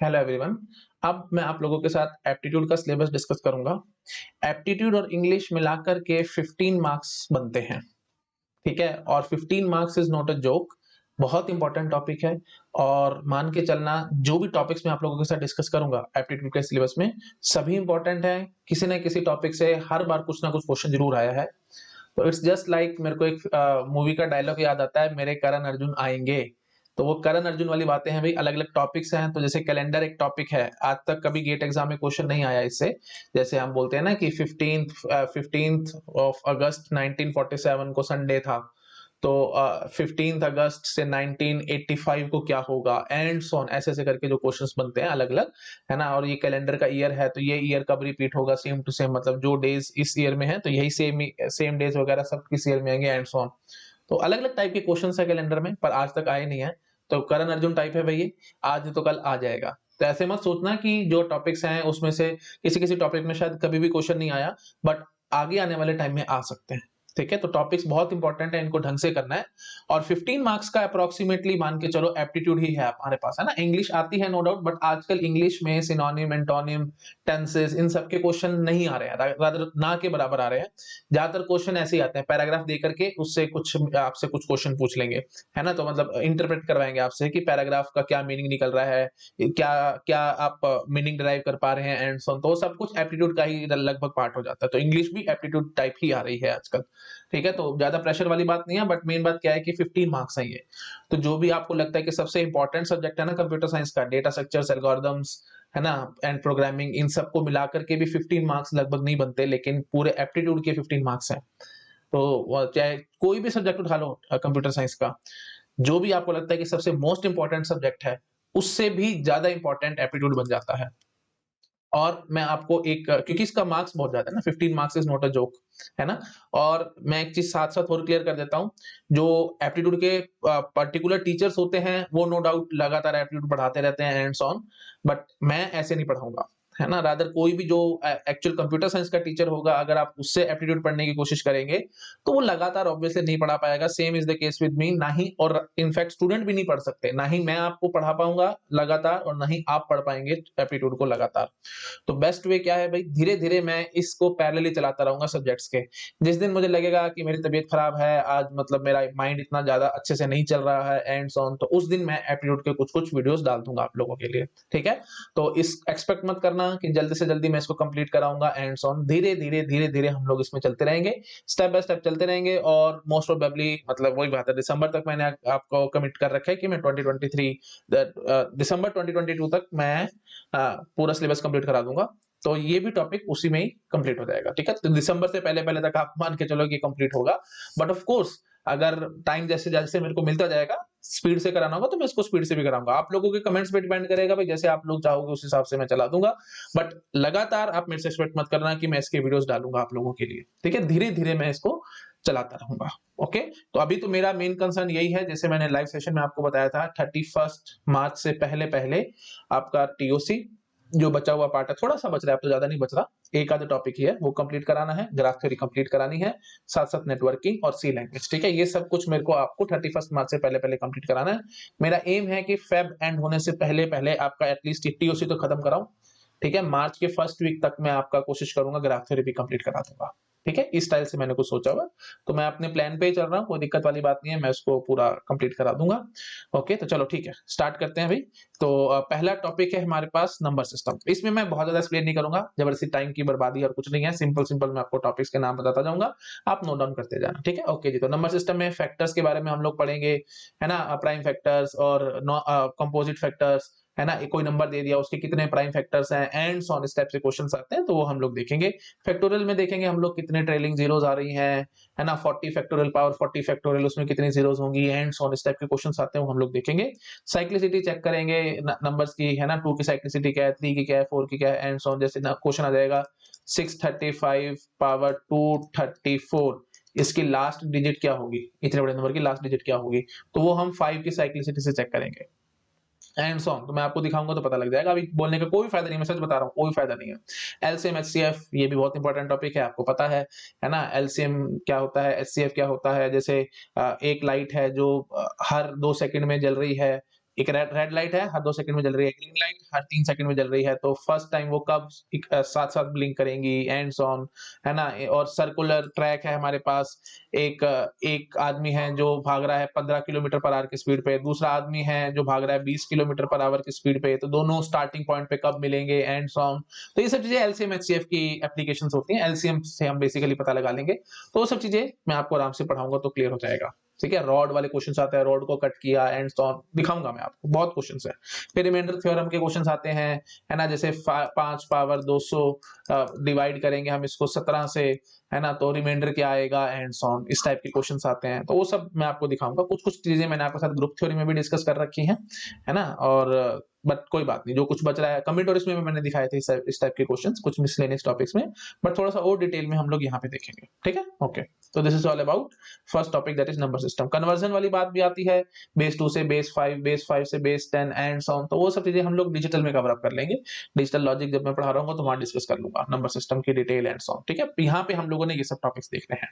Hello everyone. अब मैं आप लोगों के साथ एप्टीट्यूड का सिलेबस डिस्कस करूंगा। एप्टीट्यूड और इंग्लिश मिलाकर के 15 मार्क्स बनते हैं, ठीक है। और 15 marks is not a joke, बहुत इंपॉर्टेंट टॉपिक है। और मान के चलना, जो भी टॉपिक्स मैं आप लोगों के साथ डिस्कस करूंगा एप्टीट्यूड के सिलेबस में, सभी इंपॉर्टेंट है। किसी न किसी टॉपिक से हर बार कुछ ना कुछ क्वेश्चन जरूर आया है। तो इट्स जस्ट लाइक, मेरे को एक मूवी का डायलॉग याद आता है, मेरे करण अर्जुन आएंगे। तो वो करण अर्जुन वाली बातें हैं भाई। अलग अलग टॉपिक्स हैं, तो जैसे कैलेंडर एक टॉपिक है, आज तक कभी गेट एग्जाम में क्वेश्चन नहीं आया इससे। जैसे हम बोलते हैं ना कि 15th ऑफ अगस्त 1947 को संडे था, तो 15 अगस्त से 1985 को क्या होगा, एंड सो ऑन, ऐसे ऐसे करके जो क्वेश्चंस बनते हैं अलग अलग, है ना। और ये कैलेंडर का ईयर है, तो ये ईयर कब रिपीट होगा, सेम टू सेम, मतलब जो डेज इस ईयर में है तो यही सेम डेज वगैरह सब किस ईयर में आएंगे, एंड सो ऑन। तो अलग अलग टाइप के क्वेश्चंस है कैलेंडर में, पर आज तक आए नहीं है। तो करण अर्जुन टाइप है भैया, आज तो कल आ जाएगा। तो ऐसे मत सोचना कि जो टॉपिक्स हैं उसमें से किसी किसी टॉपिक में शायद कभी भी क्वेश्चन नहीं आया, बट आगे आने वाले टाइम में आ सकते हैं, ठीक है। तो टॉपिक्स बहुत इंपॉर्टेंट है, इनको ढंग से करना है। और 15 मार्क्स का अप्रोक्सीमेटली मान के चलो एप्टीट्यूड ही है हमारे पास, है ना। इंग्लिश आती है नो डाउट, बट आजकल इंग्लिश में सिनोनिम, एंटोनिम, टेंसेस, इन सब के क्वेश्चन नहीं आ रहे हैं, रादर ना के बराबर आ रहे हैं। ज्यादातर क्वेश्चन ऐसे ही आते हैं, पैराग्राफ दे करके उससे कुछ आपसे कुछ क्वेश्चन पूछ लेंगे, है ना। तो मतलब इंटरप्रेट करवाएंगे आपसे कि पैराग्राफ का क्या मीनिंग निकल रहा है, क्या क्या आप मीनिंग डिराइव कर पा रहे हैं, एंड सो ऑन। तो वो सब कुछ एप्टीट्यूड का ही लगभग पार्ट हो जाता है। तो इंग्लिश भी एप्टीट्यूड टाइप ही आ रही है आजकल, ठीक है। तो ज्यादा प्रेशर वाली बात नहीं है, बट मेन बात क्या है कि 15 मार्क्स है ये। तो जो भी आपको लगता है कि सबसे इंपॉर्टेंट सब्जेक्ट है ना कंप्यूटर साइंस का, डेटा स्ट्रक्चर्स, एल्गोरिथम्स, है ना, एंड प्रोग्रामिंग, इन सबको मिलाकर के भी 15 मार्क्स लगभग नहीं बनते, लेकिन पूरे एप्टीट्यूड के 15 मार्क्स हैं। तो चाहे कोई भी सब्जेक्ट उठा लो कंप्यूटर साइंस का, जो भी आपको लगता है कि सबसे मोस्ट इंपॉर्टेंट सब्जेक्ट है, उससे भी ज्यादा इंपॉर्टेंट एप्टीट्यूड बन जाता है। और मैं आपको एक, क्योंकि इसका मार्क्स बहुत ज्यादा है ना, 15 marks is not a joke, है ना। और मैं एक चीज साथ साथ और क्लियर कर देता हूँ, जो एप्टीट्यूड के पर्टिकुलर टीचर्स होते हैं वो नो डाउट लगातार एप्टीट्यूड पढ़ाते रहते हैं, एंड सो ऑन। बट मैं ऐसे नहीं पढ़ाऊंगा, है ना। रादर कोई भी जो एक्चुअल कंप्यूटर साइंस का टीचर होगा, अगर आप उससे एप्टीट्यूड पढ़ने की कोशिश करेंगे, तो वो लगातार ऑब्वियसली नहीं पढ़ा पाएगा। Same is the case with me, ना ही, और इनफैक्ट स्टूडेंट भी नहीं पढ़ सकते, ना ही मैं आपको पढ़ा पाऊंगा लगातार, और ना ही आप पढ़ पाएंगे एप्टीट्यूड को लगातार। तो बेस्ट वे क्या है भाई, धीरे धीरे मैं इसको पैरेलली चलाता रहूंगा सब्जेक्ट्स के। जिस दिन मुझे लगेगा कि मेरी तबीयत खराब है आज, मतलब मेरा माइंड इतना ज्यादा अच्छे से नहीं चल रहा है, एंड सो ऑन, तो उस दिन मैं एप्टीट्यूड के कुछ कुछ वीडियोस डाल दूंगा आप लोगों के लिए, ठीक है। तो इस एक्सपेक्ट मत करना कि जल्दी से जल्दी मैं इसको कंप्लीट कराऊंगा, एंड सो ऑन। धीरे धीरे धीरे धीरे हम लोग इसमें चलते रहेंगे, स्टेप बाय स्टेप चलते रहेंगे। और मोस्ट प्रोबेबली, मतलब वही बात है, दिसंबर तक मैंने आपको कमिट कर रखा है कि मैं 2023 दिसंबर 2022 तक मैं पूरा सिलेबस कंप्लीट करा दूंगा। तो ये भी टॉपिक उसी में ही कंप्लीट हो जाएगा, ठीक है। तो दिसंबर से पहले पहले तक आप मान के चलो कि कंप्लीट होगा। बट ऑफ कोर्स, अगर टाइम जैसे जैसे मेरे को मिलता जाएगा, स्पीड से कराना होगा तो मैं इसको स्पीड से भी कराऊंगा। आप लोगों के कमेंट्स पे डिपेंड करेगा भाई, जैसे आप लोग चाहोगे उस हिसाब से मैं चला दूंगा। बट लगातार आप मेरे से एक्सपेक्ट मत करना कि मैं इसके वीडियोस डालूंगा आप लोगों के लिए, ठीक है। धीरे धीरे मैं इसको चलाता रहूंगा, ओके। तो अभी तो मेरा मेन कंसर्न यही है, जैसे मैंने लाइव सेशन में आपको बताया था, 31 मार्च से पहले पहले आपका टीओसी जो बचा हुआ पार्ट है, थोड़ा सा बच रहा है, अब तो ज्यादा नहीं बच रहा, एक आधा टॉपिक ही है, वो कंप्लीट कराना है। ग्राफ थ्योरी कंप्लीट करानी है, साथ साथ नेटवर्किंग और सी लैंग्वेज, ठीक है। ये सब कुछ मेरे को आपको 31 मार्च से पहले पहले कंप्लीट कराना है। मेरा एम है कि फेब एंड होने से पहले पहले आपका एटलीस्ट टीओसी तो खत्म कराऊं, ठीक है। मार्च के फर्स्ट वीक तक मैं आपका कोशिश करूंगा ग्राफ थ्योरी भी कंप्लीट करा दूंगा, ठीक है। इस स्टाइल से मैंने कुछ सोचा हुआ, तो मैं अपने प्लान पे ही चल रहा हूँ, कोई दिक्कत वाली बात नहीं है, मैं उसको पूरा कंप्लीट करा दूंगा। ओके, तो चलो ठीक है, स्टार्ट करते हैं भाई। तो पहला टॉपिक है हमारे पास नंबर सिस्टम। इसमें मैं बहुत ज्यादा एक्सप्लेन नहीं करूंगा, जबरदस्ती टाइम की बर्बादी और कुछ नहीं है, सिंपल सिंपल मैं आपको टॉपिक्स के नाम बताता जाऊंगा, आप नोट डाउन करते जाना, ठीक है। ओके जी, तो नंबर सिस्टम में फैक्टर्स के बारे में हम लोग पढ़ेंगे, है ना। प्राइम फैक्टर्स और कंपोजिट फैक्टर्स, है ना। कोई नंबर दे दिया, उसके कितने प्राइम फैक्टर्स हैं, एंड सो ऑन, इस टाइप से क्वेश्चंस आते हैं, तो वो हम लोग देखेंगे। फैक्टोरियल में देखेंगे हम लोग कितने ट्रेलिंग जीरोस आ रही हैं, है ना। 40 फैक्टोरियल पावर 40 फैक्टोरियल, उसमें कितनी जीरोस होंगी, एंड सो ऑन, इस टाइप के क्वेश्चंस आते हैं, वो हम लोग देखेंगे। साइक्लिसिटी चेक करेंगे नंबर्स की, है ना। 2 की साइक्लिसिटी क्या है, 3 की क्या है, 4 की क्या है, एंड सो ऑन। जैसे क्वेश्चन आ जाएगा 635 पावर 234, इसकी लास्ट डिजिट क्या होगी, इतने बड़े नंबर की लास्ट डिजिट क्या होगी, तो वो हम 5 की साइक्लिसिटी से चेक करेंगे, एंड सो ऑन। तो मैं आपको दिखाऊंगा तो पता लग जाएगा, अभी बोलने का कोई फायदा नहीं, मैं सच बता रहा हूँ, कोई फायदा नहीं है। एलसीएम एचसीएफ, ये भी बहुत इंपॉर्टेंट टॉपिक है, आपको पता है ना। एलसीएम क्या होता है, एचसीएफ क्या होता है। जैसे एक लाइट है जो हर 2 सेकंड में जल रही है, एक रेड लाइट है, हर 2 सेकंड में जल रही है, ग्रीन लाइट हर 3 सेकंड में जल रही है, तो फर्स्ट टाइम वो कब साथ-साथ ब्लिंक करेंगी, एंड सो ऑन, है ना? और सर्कुलर ट्रैक है हमारे पास, एक आदमी है जो भाग रहा है 15 किलोमीटर पर आवर की स्पीड पे, दूसरा आदमी है जो भाग रहा है 20 किलोमीटर पर आवर की स्पीड पे, तो दोनों स्टार्टिंग पॉइंट पे कब मिलेंगे, एंड सो ऑन। तो ये सब चीज़ें एलसीएम एचसीएफ की एप्लीकेशंस होती हैं, एलसीएम से हम बेसिकली पता लगा लेंगे। तो वो सब चीज़ें मैं आपको आराम से पढ़ाऊँगा तो क्लियर हो जाएगा। ठीक है? रॉड वाले क्वेश्चन्स आते हैं, रॉड को कट किया एंड सो ऑन, दिखाऊँगा मैं आपको, बहुत क्वेश्चन्स हैं। फिर रिमाइंडर थ्योरम के क्वेश्चन्स आते हैं, है ना? जैसे 5 पावर 200 डिवाइड करेंगे हम इसको 17 से, है ना? तो रिमाइंडर क्या आएगा, एंड सो ऑन, इस टाइप के क्वेश्चन्स आते हैं। तो वो सब मैं आपको दिखाऊँगा। कुछ-कुछ चीज़ें मैंने आपके साथ ग्रुप थ्योरी में भी डिस्कस कर रखी हैं, है ना? और बट कोई बात नहीं, जो कुछ बच रहा है कमेंटोरियल्स में भी मैंने दिखाए थे इस टाइप के क्वेश्चन्स, कुछ मिसलेनियस टॉपिक्स में, बट थोड़ा-सा और डिटेल में हम लोग यहाँ पे देखेंगे। ठीक है? ओके। तो this is all about first topic, that is number system. Conversion वाली बात भी आती है, बेस 2 से बेस 5, बेस 5 से बेस 10 एंड सो ऑन, तो वो सब चीजें हम लोग डिजिटल में कवर अप कर लेंगे। डिजिटल लॉजिक जब मैं पढ़ा रहा हूँ तो वहां डिस्कस कर लूंगा नंबर सिस्टम की डिटेल एंड सो ऑन। ठीक है? यहाँ पे हम लोगों ने ये सब टॉपिक्स देखने हैं।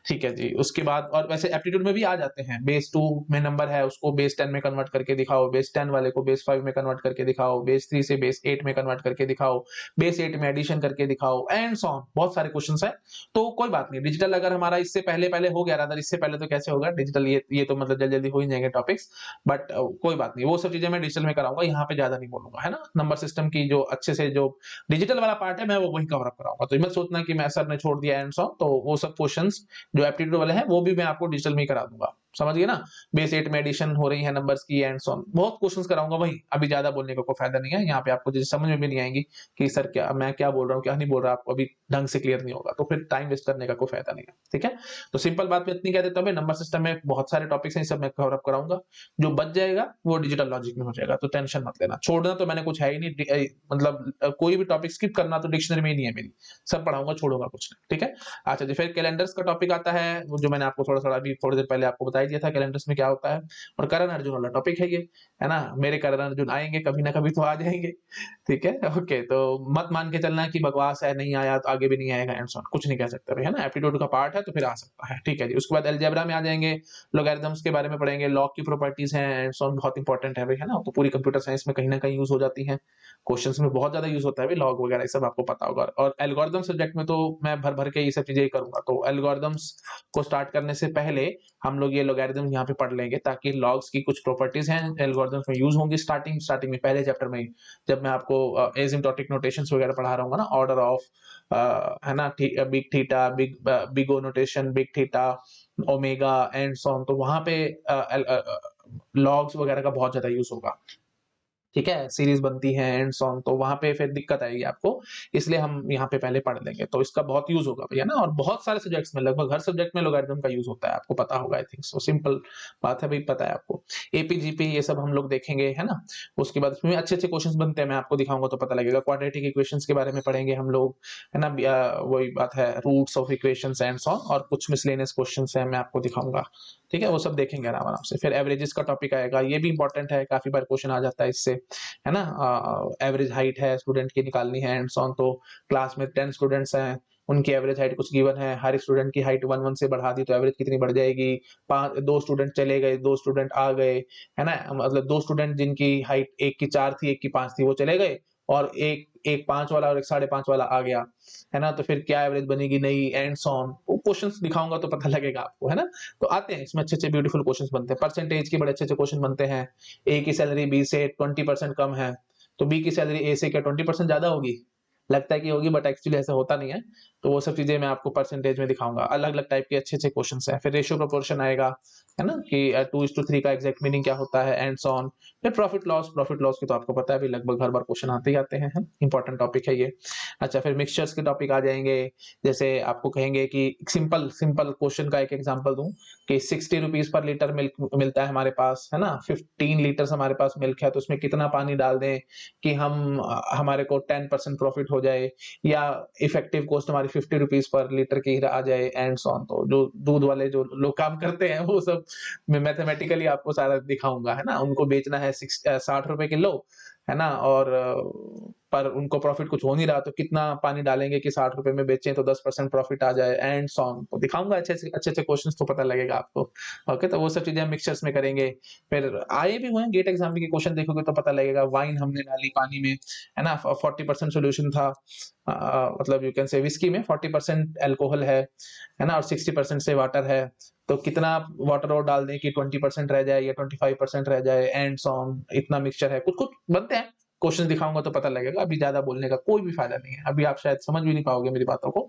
ठीक है जी। उसके बाद और वैसे एप्टीट्यूड में भी आ जाते हैं, बेस 2 में नंबर है उसको बेस 10 में कन्वर्ट करके दिखाओ, बेस 10 वाले को बेस 5 में कन्वर्ट करके दिखाओ, बेस 3 से बेस 8 में कन्वर्ट करके दिखाओ, बेस 8 में एडिशन करके दिखाओ, एंड सो ऑन। बहुत सारे क्वेश्चंस हैं। तो कोई बात नहीं, डिजिटल अगर हमारा इससे पहले पहले हो गया, रादर इससे पहले तो कैसे होगा डिजिटल, ये तो मतलब जल्दी जल्दी हो ही जाएंगे टॉपिक्स, बट कोई बात नहीं, वो सब चीजें मैं डिजिटल में कराऊंगा, यहाँ पे ज्यादा नहीं बोलूंगा, है ना? नंबर सिस्टम की जो अच्छे से जो डिजिटल वाला पार्ट है मैं वो वही कवर अप कराऊंगा, तो मत सोचना कि मैं सर ने छोड़ दिया एंड सो ऑन। तो वो सब क्वेश्चंस जो एप्टीट्यूड वाले हैं वो भी मैं आपको डिजिटल में ही करा दूंगा, समझ गए ना? बेस 8 में एडिशन हो रही है नंबर्स की एंड सो ऑन, बहुत क्वेश्चंस कराऊंगा वही, अभी ज्यादा बोलने का कोई फायदा नहीं है यहाँ पे, आपको जैसे समझ में भी नहीं आएंगी कि सर क्या मैं क्या बोल रहा हूँ क्या नहीं बोल रहा, आपको अभी ढंग से क्लियर नहीं होगा, तो फिर टाइम वेस्ट करने का कोई फायदा नहीं है। ठीक है? तो सिंपल बात में इतनी कह देता हूँ, नंबर सिस्टम में बहुत सारे टॉपिक्स हैं, सब मैं कवर अप कराऊंगा, जो बच जाएगा वो डिजिटल लॉजिक में हो जाएगा, तो टेंशन मत लेना। छोड़ना तो मैंने कुछ है ही नहीं, मतलब कोई भी टॉपिक स्किप करना तो डिक्शनरी में ही नहीं है मेरी, सब पढ़ाऊंगा, छोड़ूंगा कुछ नहीं। ठीक है? अच्छा जी, फिर कैलेंडर्स का टॉपिक आता है, वो जो मैंने आपको थोड़ा-थोड़ा अभी थोड़ी देर पहले आपको बता ही दिया था कैलेंडर्स में क्या होता है, और करण अर्जुन वाला टॉपिक है ये, है ना? मेरे करण अर्जुन आएँगे कभी ना कभी तो आ जाएँगे, ठीक है? ओके, तो मत मान के चलना कि बकवास है, नहीं आया तो आगे भी नहीं आएगा एंड सो ऑन, कुछ नहीं कह सकते भाई, है ना? एप्टीट्यूड का पार्ट है तो फिर आ सकता है, ठीक है जी। उसके बाद अलजेब्रा में आ जाएँगे, लॉगरिथम्स के बारे में पढ़ेंगे, लॉग की प्रॉपर्टीज़ हैं एंड सो ऑन, बहुत इंपॉर्टेंट है भाई, है ना? तो पूरी कंप्यूटर साइंस में कहीं न कहीं यूज़ हो जाती हैं, क्वेश्चंस में बहुत ज़्यादा यूज़ होता है भाई लॉग वगैरह, ये सब आपको पता होगा। और एल्गोरिथम सब्जेक्ट में तो मैं भर-भर के ये सब चीज़ें ही करूँगा, तो एल्गोरिथम्स को स्टार्ट करने से पहले हम लोग ये लॉगरिथम यहाँ पे पढ़ लेंगे, ताकि लॉग्स की कुछ प्रॉपर्टीज़ हैं एल्गोरिथम्स में यूज़ होंगी स्टार्टिंग में पहले चैप्टर में ही, जब मैं आपको एसिम्प्टोटिक नोटेशंस वगैरह पढ़ा रहा हूँगा ना, ऑर्डर ऑफ है ना, big theta, big O notation, big theta, omega and so on, तो वहाँ पे लॉग्स वगैरह का बहुत ज़्यादा यूज़ होगा। ठीक है? सीरीज़ बनती है एंड सो ऑन, तो वहाँ पे फिर दिक्कत आएगी आपको, इसलिए हम यहाँ पे पहले पढ़ लेंगे, तो इसका बहुत यूज़ होगा भैया ना, और बहुत सारे सब्जेक्ट्स में, लगभग हर सब्जेक्ट में लॉगरिथम का यूज़ होता है, आपको पता होगा आई थिंक सो, सिंपल बात है भई, पता है आपको। एपी-जीपी ये सब हम लोग देखेंगे, है ना? उसके बाद इसमें अच्छे-अच्छे क्वेश्चन्स बनते हैं, मैं आपको दिखाऊँगा तो पता लगेगा, क्वाड्रेटिक इक्वेशंस के बारे में पढ़ेंगे हम लोग, है ना? वही बात है, roots of equations and so on, और कुछ मिसलेनियस क्वेश्चन्स हैं, मैं आपको दिखाऊँगा। ठीक है? वो सब देखेंगे आराम-आराम से। फिर एवरेजेस का टॉपिक आएगा, ये भी इम्पोर्टेंट है, काफ़ी बार क्वेश्चन आ जाता है इससे, है ना? एवरेज हाइट है स्टूडेंट की निकालनी है एंड सो ऑन, तो क्लास में 10 स्टूडेंट्स हैं, उनकी एवरेज हाइट कुछ गिवन है, हर स्टूडेंट की हाइट 1-1 से बढ़ा दी तो एवरेज कितनी बढ़ जाएगी? 2 स्टूडेंट चले गए, 2 स्टूडेंट आ गए, है ना? मतलब 2 स्टूडेंट जिनकी हाइट एक की 4 थी, एक की 5 थी, वो चले गए, और एक 5 वाला और एक 5.5 वाला आ गया, है ना? तो फिर क्या एवरेज बनेगी नहीं, एंड सो ऑन। वो क्वेश्चंस दिखाऊँगा तो पता लगेगा आपको, है ना? तो आते हैं इसमें अच्छे-अच्छे ब्यूटीफुल क्वेश्चंस बनते हैं, परसेंटेज के बड़े अच्छे-अच्छे क्वेश्चन बनते हैं। ए की सैलरी बी से 20% कम है, तो बी की सैलरी ए से क्या 20% ज़्यादा होगी? लगता है कि होगी, बट एक्चुअली ऐसा होता नहीं है। तो वो सब चीज़ें मैं आपको परसेंटेज में दिखाऊँगा। अलग-अलग टाइप के अच्छे-अच्छे क्वेश्चन्स हैं। फिर रेशियो प्रोपोर्शन आएगा, है ना? कि 2:3 का एग्ज़ैक्ट मीनिंग क्या होता है एंड सो ऑन। फिर प्रॉफिट लॉस की तो आपको पता है अभी लगभग हर बार क्वेश्चन आते ही आते हैं, इंपॉर्टेंट टॉपिक है ये। अच्छा, फिर मिक्सचर्स के टॉपिक आ जाएँगे। जैसे आपको कहेंगे कि सिंपल सिंपल क्वेश्चन का एक एग्ज़ाम्पल दूँ कि 60 रुपीज़ पर लीटर मिल्क मिलता है हमारे पास, है ना? 15 लीटर्स हमारे पास मिल्क है, तो उसमें कितना पानी डाल दें कि हमारे को 10% प्रॉफिट हो जाए, या इफेक्टिव कॉस्ट हमारी 50 रुपीज़ पर लीटर की आ जाए एंड सो ऑन। तो जो दूध वाले जो लोग काम करते हैं वो सब मैं मैथमेटिकली आपको सारा दिखाऊँगा, है ना? उनको बेचना है 60 रुपए किलो, है ना, और पर उनको प्रॉफिट कुछ हो नहीं रहा, तो कितना पानी डालेंगे कि 60 रुपए में बेचें तो 10% प्रॉफिट आ जाए, एंड सो ऑन। तो दिखाऊंगा अच्छे अच्छे क्वेश्चंस, तो पता लगेगा आपको। ओके, तो वो सब चीजें हम मिक्सचर्स में करेंगे। फिर आए भी हुए हैं गेट एग्जाम के क्वेश्चन, देखोगे तो पता लगेगा। वाइन हमने डाली पानी में, है ना, 40% सोल्यूशन था, मतलब यू कैन से विस्की में 40% एल्कोहल है ना, और 60% से वाटर है। तो कितना वाटर और डाल दें कि 20% रह जाए या 25% रह जाए, एंड सो ऑन। इतना मिक्सचर है, कुछ कुछ बनते हैं। क्वेश्चन दिखाऊंगा तो पता लगेगा, अभी ज्यादा बोलने का कोई भी फायदा नहीं है, अभी आप शायद समझ भी नहीं पाओगे मेरी बातों को,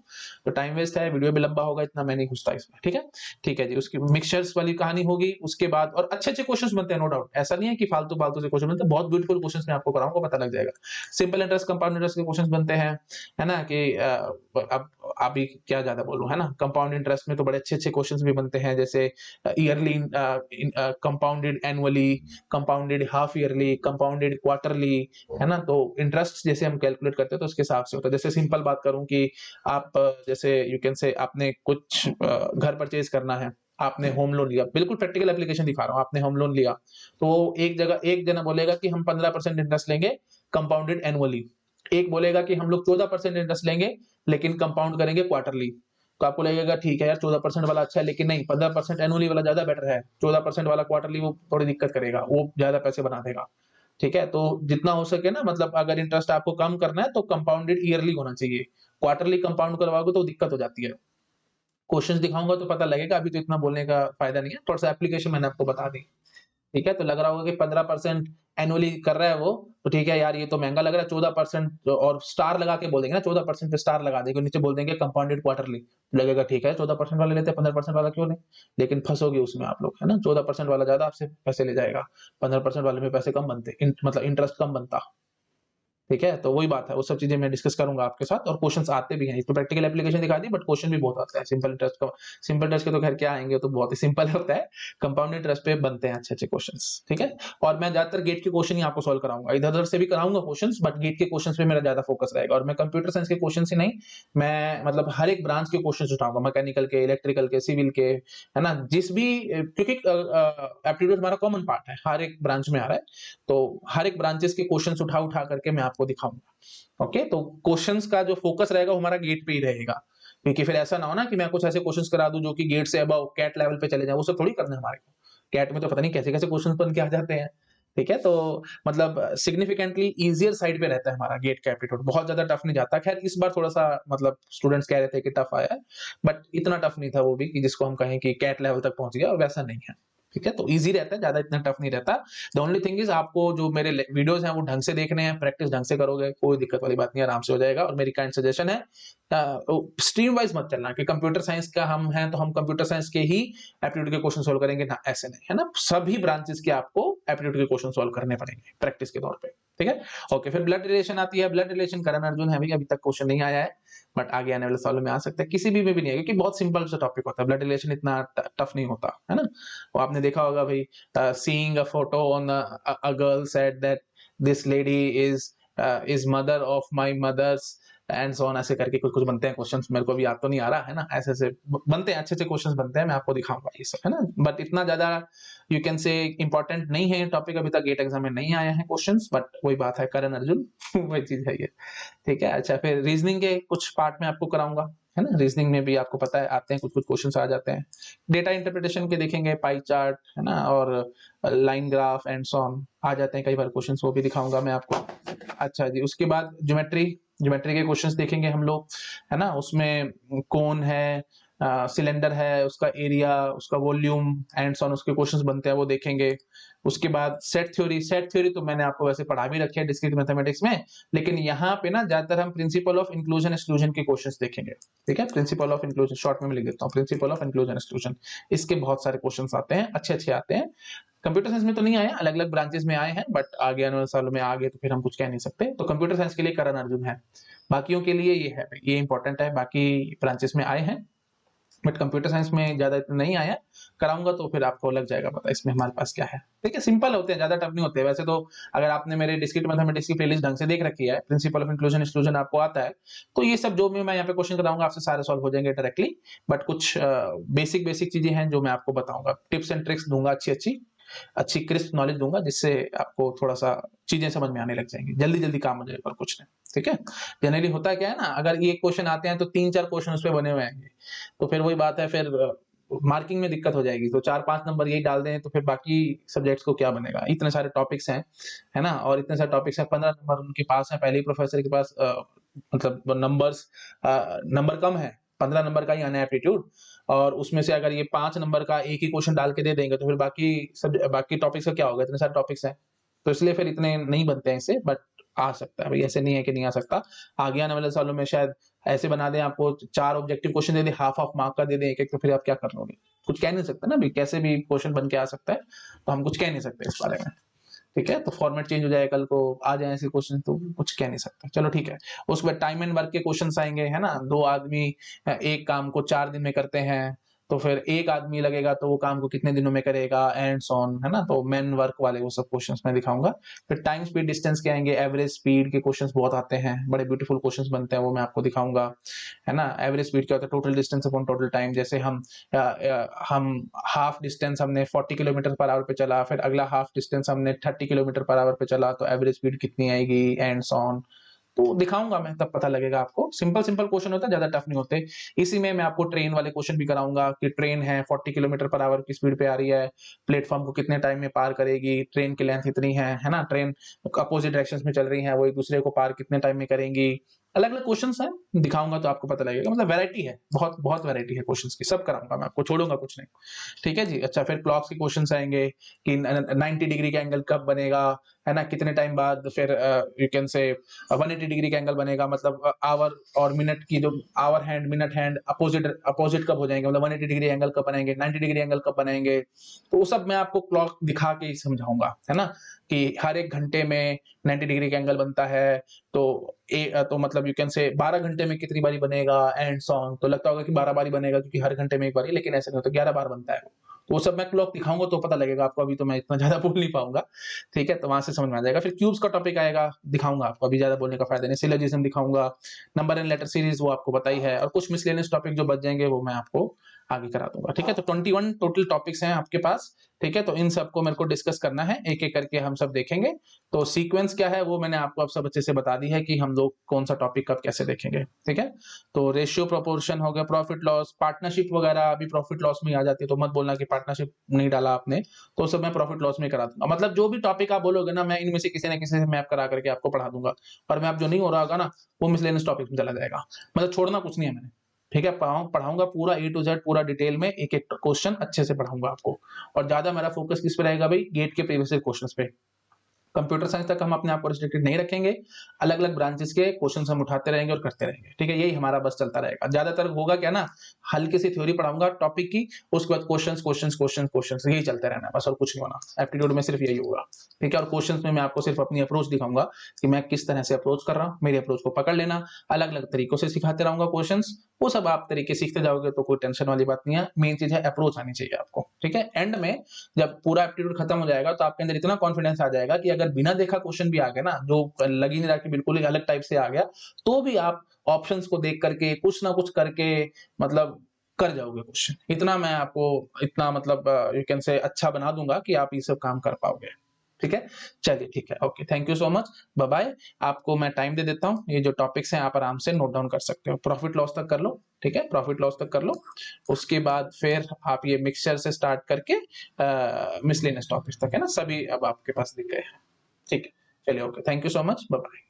तो टाइम वेस्ट है, वीडियो भी लंबा होगा, इतना मैं नहीं घुसता इसमें। ठीक है, ठीक है जी। उसकी मिक्सचर्स वाली कहानी होगी उसके बाद, और अच्छे अच्छे क्वेश्चन बनते हैं, नो डाउट। ऐसा नहीं है कि फालतू फालतू से क्वेश्चन बनते हैं, बहुत ब्यूटीफुल क्वेश्चन मैं आपको कराऊंगा, पता लग जाएगा। सिंपल इंटरेस्ट, कंपाउंड इंटरेस्ट के क्वेश्चन बनते हैं, है ना, कि अब अभी क्या ज्यादा बोलूं, है ना। कंपाउंड इंटरेस्ट में तो बड़े अच्छे अच्छे क्वेश्चंस भी बनते हैं, जैसे yearly, compounded annually, compounded half yearly, compounded quarterly, है ना। तो इंटरेस्ट जैसे हम कैलकुलेट करते हैं तो उसके हिसाब से होता है। जैसे सिंपल बात करूं कि आप जैसे यू कैन से आपने कुछ घर परचेज करना है, आपने होम लोन लिया, बिल्कुल प्रैक्टिकल एप्लीकेशन दिखा रहा हूं, आपने होम लोन लिया, तो एक जना बोलेगा कि हम 15% इंटरेस्ट लेंगे कंपाउंडेड एनुअली, एक बोलेगा कि हम लोग 14% इंटरेस्ट लेंगे लेकिन कंपाउंड करेंगे क्वार्टरली। तो आपको लगेगा ठीक है यार 14% वाला अच्छा है, लेकिन नहीं, 15% एनुअली वाला ज्यादा बेटर है। 14% वाला क्वार्टरली वो थोड़ी दिक्कत करेगा, वो ज्यादा पैसे बना देगा। ठीक है, तो जितना हो सके ना, मतलब अगर इंटरेस्ट आपको कम करना है तो कंपाउंडेड ईयरली होना चाहिए। क्वार्टरली कंपाउंड करवाओगे तो दिक्कत हो जाती है। क्वेश्चंस दिखाऊंगा तो पता लगेगा, अभी तो इतना बोलने का फायदा नहीं है, थोड़ा सा एप्लीकेशन मैंने आपको बता दी। ठीक है, तो लग रहा होगा कि 15% एनुअली कर रहा है वो, तो ठीक है यार ये तो महंगा लग रहा है। 14% और स्टार लगा के बोल देंगे ना, 14% पे स्टार लगा देंगे, नीचे बोल देंगे कंपाउंडेड क्वार्टरली, लगेगा ठीक है 14% वाले लेते हैं, 15% वाला क्यों नहीं। लेकिन फंसोगे उसमें आप लोग, है ना। 14% वाला ज्यादा आपसे पैसे ले जाएगा, 15% वाले में पैसे कम बनते, मतलब इंटरेस्ट कम बनता। ठीक है, तो वही बात है, वो सब चीजें मैं डिस्कस करूंगा आपके साथ, और क्वेश्चंस आते भी हैं। तो प्रैक्टिकल एप्लीकेशन दिखा दी, बट क्वेश्चन भी बहुत आते हैं। सिंपल इंटरेस्ट के तो खैर क्या आएंगे, तो बहुत ही सिंपल होता है। कंपाउंड इंटरेस्ट पे बनते हैं अच्छे अच्छे क्वेश्चंस। ठीक है, और मैं ज्यादातर गेट के क्वेश्चन ही आपको सॉल्व कराऊंगा, इधर उधर से भी कराऊंगा क्वेश्चंस, बट गेट के क्वेश्चंस पे मेरा ज्यादा फोकस रहेगा। और मैं कंप्यूटर साइंस के क्वेश्चन ही नहीं, मैं मतलब हर एक ब्रांच के क्वेश्चन उठाऊंगा, मैकेनिकल के, इलेक्ट्रिकल के, सिविल के, है ना, जिस भी, क्योंकि एप्टीट्यूड हमारा कॉमन पार्ट है, हर एक ब्रांच में आ रहा है, तो हर एक ब्रांचेस के क्वेश्चन उठा उठा करके मैं आपको दिखाऊंगा। ओके, तो क्वेश्चंस का जो फोकस रहेगा वो हमारा गेट पे ही रहेगा, क्योंकि फिर ऐसा ना हो ना कि मैं कुछ ऐसे क्वेश्चंस करा दूं जो कि गेट से अबव कैट लेवल पे चले जाए, वो सब थोड़ी करना है हमारे को। कैट में तो पता नहीं कैसे कैसे क्वेश्चंस बन के आ जाते हैं। ठीक है, तो मतलब सिग्निफिकेंटली इजियर साइड पे रहता है हमारा गेट का एप्टीट्यूड, बहुत ज्यादा टफ नहीं जाता। खैर इस बार थोड़ा सा मतलब स्टूडेंट्स कह रहे थे कि टफ आया है, बट इतना टफ नहीं था वो भी कि जिसको हम कहें कि कैट लेवल तक पहुंच गया, और वैसा नहीं है। ठीक है, तो इजी रहता है, ज्यादा इतना टफ नहीं रहता। द ओनली थिंग इज आपको जो मेरे वीडियोस हैं वो ढंग से देखने हैं, प्रैक्टिस ढंग से करोगे कोई दिक्कत वाली बात नहीं, आराम से हो जाएगा। और मेरी काइंड सजेशन है, स्ट्रीम वाइज मत चलना कि कंप्यूटर साइंस का हम हैं तो हम कंप्यूटर साइंस के ही एप्टीट्यूड के क्वेश्चन सोल्व करेंगे ना, ऐसे नहीं, है ना। सभी ब्रांचेस के आपको एप्टीट्यूड के क्वेश्चन सोल्व करने पड़ेंगे प्रैक्टिस के तौर पे। ठीक है, ओके। फिर ब्लड रिलेशन आती है, ब्लड रिलेशन करण अर्जुन है, अभी तक क्वेश्चन नहीं आया है, बट आगे आने वाले सालों में आ सकता है, किसी भी में भी नहीं है, क्योंकि बहुत सिंपल सा टॉपिक होता है, ब्लड रिलेशन इतना टफ नहीं होता, है ना। वो आपने देखा होगा भाई, seeing a photo on a girl said that this lady is mother of my mother's and so on, ऐसे करके कुछ कुछ बनते हैं क्वेश्चंस, मेरे को भी याद तो नहीं आ रहा, है ना। ऐसे ऐसे बनते हैं, अच्छे अच्छे क्वेश्चंस बनते हैं, मैं आपको दिखाऊंगा ये सब, है ना। बट इतना ज्यादा यू कैन से इंपॉर्टेंट नहीं है टॉपिक, अभी तक गेट एग्जाम में नहीं आया है क्वेश्चंस, बट वही बात है, करण अर्जुन वही चीज है ये। ठीक है, अच्छा। फिर रीजनिंग के कुछ पार्ट में आपको कराऊंगा, है ना। रीजनिंग में भी आपको पता है आते हैं, कुछ कुछ क्वेश्चंस आ जाते हैं। डेटा इंटरप्रिटेशन के देखेंगे, पाई चार्ट, है ना, और line graph and so on आ जाते हैं कई बार क्वेश्चंस, वो भी दिखाऊंगा मैं आपको। अच्छा जी, उसके बाद ज्योमेट्री के क्वेश्चंस देखेंगे हम लोग, है ना। उसमें कोन है, सिलेंडर है, उसका एरिया, उसका वॉल्यूम एंड सो ऑन, उसके क्वेश्चंस बनते हैं, वो देखेंगे। उसके बाद सेट थ्योरी तो मैंने आपको वैसे पढ़ा भी रखी है डिस्क्रीट मैथमेटिक्स में, लेकिन यहाँ पे ना ज्यादातर हम प्रिंसिपल ऑफ इंक्लूजन एक्सक्लूजन के क्वेश्चंस देखेंगे। ठीक है, प्रिंसिपल ऑफ इंक्लूजन शॉर्ट में लिख देता हूँ, प्रिंसिपल ऑफ इंक्लूजन एक्सक्लूजन, इसके बहुत सारे क्वेश्चंस आते हैं, अच्छे अच्छे आते हैं। कंप्यूटर साइंस में तो नहीं आया, अलग अलग ब्रांचेस में आए हैं, बट आगे आने वाले सालों में आ गए तो फिर हम कुछ कह नहीं सकते। तो कंप्यूटर साइंस के लिए करण अर्जुन है, बाकियों के लिए ये है, ये इंपॉर्टेंट है, बाकी ब्रांचेस में आए हैं, बट कंप्यूटर साइंस में ज्यादा इतना नहीं आया। कराऊंगा तो फिर आपको लग जाएगा पता इसमें हमारे पास क्या है। ठीक है, सिंपल होते हैं, ज्यादा टफ नहीं होते वैसे तो। अगर आपने मेरे डिस्क्रीट मैथमेटिक्स की प्लेलिस्ट ढंग से देख रखी है, प्रिंसिपल ऑफ इंक्लूजन एक्सक्लूजन आपको आता है, तो ये सब जो भी मैं यहाँ पे क्वेश्चन कराऊंगा आपसे सारे सॉल्व हो जाएंगे डायरेक्टली। बट कुछ बेसिक बेसिक चीजें हैं जो मैं आपको बताऊंगा, टिप्स एंड ट्रिक्स दूंगा अच्छी अच्छी, अच्छी क्रिस्प नॉलेज दूंगा, जिससे आपको थोड़ा सा चीजें समझ में आने लग जाएंगी, जल्दी जल्दी काम हो जाएगा और कुछ नहीं। ठीक है, जनरली होता क्या है ना, अगर ये क्वेश्चन आते हैं तो 3-4 क्वेश्चन उस पे बने हुए हैं, तो फिर वही बात है, फिर मार्किंग में दिक्कत हो जाएगी। तो 4-5 नंबर यही डाल दें तो फिर बाकी सब्जेक्ट्स को क्या बनेगा, इतने सारे टॉपिक्स हैं, है ना, और इतने सारे टॉपिक्स हैं, 15 नंबर उनके पास है, पहले ही प्रोफेसर के पास मतलब नंबर कम है, 15 नंबर का ही आना है एप्टीट्यूड, और उसमें से अगर ये 5 नंबर का एक ही क्वेश्चन डाल के दे देंगे तो फिर बाकी टॉपिक्स का क्या होगा, इतने सारे टॉपिक्स हैं, तो इसलिए फिर इतने नहीं बनते हैं इससे, बट आ सकता है भाई, ऐसे नहीं है कि नहीं आ सकता। आगे आने वाले सालों में शायद ऐसे बना दें, आपको 4 ऑब्जेक्टिव क्वेश्चन दे दें, हाफ ऑफ मार्क का दे दें एक-एक, तो फिर आप क्या कर लोगे? कुछ कह नहीं सकते ना भाई, कैसे भी क्वेश्चन बन के आ सकता है, तो हम कुछ कह नहीं सकते इस बारे में। ठीक है, तो फॉर्मेट चेंज हो जाए, कल को आ जाए ऐसे क्वेश्चन तो कुछ कह नहीं सकते। चलो ठीक है, उसके बाद टाइम एंड वर्क के क्वेश्चंस आएंगे, है ना, 2 आदमी एक काम को 4 दिन में करते हैं, तो फिर एक आदमी लगेगा तो वो काम को कितने दिनों में करेगा, एंड सो ऑन, है ना, तो मैन वर्क वाले वो सब क्वेश्चंस मैं दिखाऊंगा। फिर टाइम स्पीड डिस्टेंस के आएंगे, एवरेज स्पीड के क्वेश्चंस बहुत आते हैं, बड़े ब्यूटीफुल क्वेश्चंस बनते हैं, वो मैं आपको दिखाऊंगा, है ना। एवरेज स्पीड क्या होता है, total distance upon total time, जैसे हम हाफ डिस्टेंस हमने 40 किलोमीटर पर आवर पे चला, फिर अगला हाफ डिस्टेंस हमने 30 किलोमीटर पर आवर पे चला, तो एवरेज स्पीड कितनी आएगी, एंड सो ऑन, तो दिखाऊंगा मैं, तब पता लगेगा आपको। सिंपल सिंपल क्वेश्चन होता है, ज्यादा टफ नहीं होते। इसी में मैं आपको ट्रेन वाले क्वेश्चन भी कराऊंगा कि ट्रेन है 40 किलोमीटर पर आवर की स्पीड पे आ रही है, प्लेटफॉर्म को कितने टाइम में पार करेगी, ट्रेन की लेंथ इतनी है ना, ट्रेन अपोजिट डायरेक्शंस में चल रही है, वो एक दूसरे को पार कितने टाइम में करेंगी, अलग अलग क्वेश्चंस हैं, दिखाऊंगा तो आपको पता लगेगा। मतलब वैरायटी है, बहुत बहुत वैरायटी है क्वेश्चंस की, सब कराऊंगा मैं आपको, छोड़ूंगा कुछ नहीं। ठीक है जी। अच्छा, फिर क्लॉक्स के क्वेश्चंस आएंगे कि 90 डिग्री का एंगल कब बनेगा, है ना, कितने टाइम बाद फिर यू कैन से 180 डिग्री का एंगल बनेगा, मतलब आवर और मिनट की जो hour hand minute hand opposite opposite कब हो जाएंगे, मतलब 180 डिग्री एंगल कब बनाएंगे, 90 डिग्री एंगल कब बनाएंगे, तो वो सब मैं आपको क्लॉक दिखा के ही समझाऊंगा, है ना, कि हर एक घंटे में 90 डिग्री का एंगल बनता है, तो तो मतलब यू कैन से 12 घंटे में कितनी बारी बनेगा, एंड सो ऑन। तो लगता होगा कि 12 बारी बनेगा क्योंकि हर घंटे में एक बारी, लेकिन ऐसा नहीं होता, 11 बार बनता है। तो वो सब मैं क्लॉक दिखाऊंगा तो पता लगेगा आपको, अभी तो मैं इतना ज्यादा बोल नहीं पाऊंगा। ठीक है, तो वहां से समझ में आ जाएगा। फिर क्यूब्स का टॉपिक आएगा, दिखाऊंगा आपको, अभी ज्यादा बोलने का फायदा नहीं। सिलोजिज्म दिखाऊंगा, नंबर एंड लेटर सीरीज वो आपको पता ही है, और कुछ मिसलेनियस टॉपिक जो बच जाएंगे वो मैं आपको आगे करा दूंगा। ठीक है, तो 21 टोटल टॉपिक्स हैं आपके पास। ठीक है, तो इन सबको मेरे को डिस्कस करना है, एक एक करके हम सब देखेंगे। तो सीक्वेंस क्या है वो मैंने आपको अब सब अच्छे से बता दी है कि हम लोग कौन सा टॉपिक कब कैसे देखेंगे। ठीक है, तो रेशियो प्रोपोर्शन हो गया, प्रॉफिट लॉस, पार्टनरशिप वगैरह अभी प्रॉफिट लॉस में आ जाती है, तो मत बोलना कि पार्टनरशिप नहीं डाला आपने, तो सब मैं प्रॉफिट लॉस में करा दूंगा। मतलब जो भी टॉपिक आप बोलोगे ना, मैं इनमें से किसी न किसी से मैप करा करके आपको पढ़ा दूंगा, और मैं आप जो नहीं हो रहा होगा ना, वो मिसलेनियस टॉपिक में चला जाएगा, मतलब छोड़ना कुछ नहीं है मैंने। ठीक है, पढ़ाऊंगा पूरा A to Z, पूरा डिटेल में, एक एक क्वेश्चन अच्छे से पढ़ाऊंगा आपको। और ज्यादा मेरा फोकस किस पे रहेगा भाई, गेट के प्रीवियस क्वेश्चंस पे। कंप्यूटर साइंस तक हम अपने आप को रिस्ट्रिक्टेड नहीं रखेंगे, अलग अलग ब्रांचेस के क्वेश्चंस हम उठाते रहेंगे और करते रहेंगे। ठीक है, यही हमारा बस चलता रहेगा। ज्यादातर होगा क्या ना, हल्की सी थ्योरी पढ़ाऊंगा टॉपिक की, उसके बाद क्वेश्चंस क्वेश्चंस क्वेश्चंस क्वेश्चंस, यही चलते रहना है बस, और कुछ नहीं होना। एप्टीट्यूड में सिर्फ यही होगा। ठीक है, और क्वेश्चंस में मैं आपको सिर्फ अपनी अप्रोच दिखाऊंगा कि मैं किस तरह से अप्रोच कर रहा हूँ, मेरी अप्रोच को पकड़ लेना, अलग अलग तरीकों से सिखाते रहूंगा क्वेश्चंस, वो सब आप तरीके सीखते जाओगे तो कोई टेंशन वाली बात नहीं है। मेन चीज है अप्रोच आनी चाहिए आपको। ठीक है, एंड में जब पूरा एप्टीट्यूड खत्म हो जाएगा तो आपके अंदर इतना कॉन्फिडेंस आ जाएगा कि अगर बिना देखा क्वेश्चन भी आ गया ना, जो लग ही नहीं रहा कि बिल्कुल ही अलग टाइप से आ गया, तो भी आप ऑप्शंस को देख करके कुछ ना कुछ करके मतलब कर जाओगे क्वेश्चन। इतना मैं आपको, इतना मतलब यू कैन से अच्छा बना दूंगा कि आप ये सब काम कर पाओगे। ठीक है, चलिए ठीक है, okay, thank you so much, bye bye. आपको मैं टाइम दे देता हूँ, ये जो टॉपिक्स हैं आप आराम से नोट डाउन कर सकते हो। प्रॉफिट लॉस तक कर लो, ठीक है, प्रॉफिट लॉस तक कर लो, उसके बाद फिर आप ये मिक्सचर से स्टार्ट करके मिसलेनियस टॉपिक्स तक, है ना, सभी अब आपके पास दिख गए हैं। ठीक है, चलिए, okay, thank you so much, bye bye.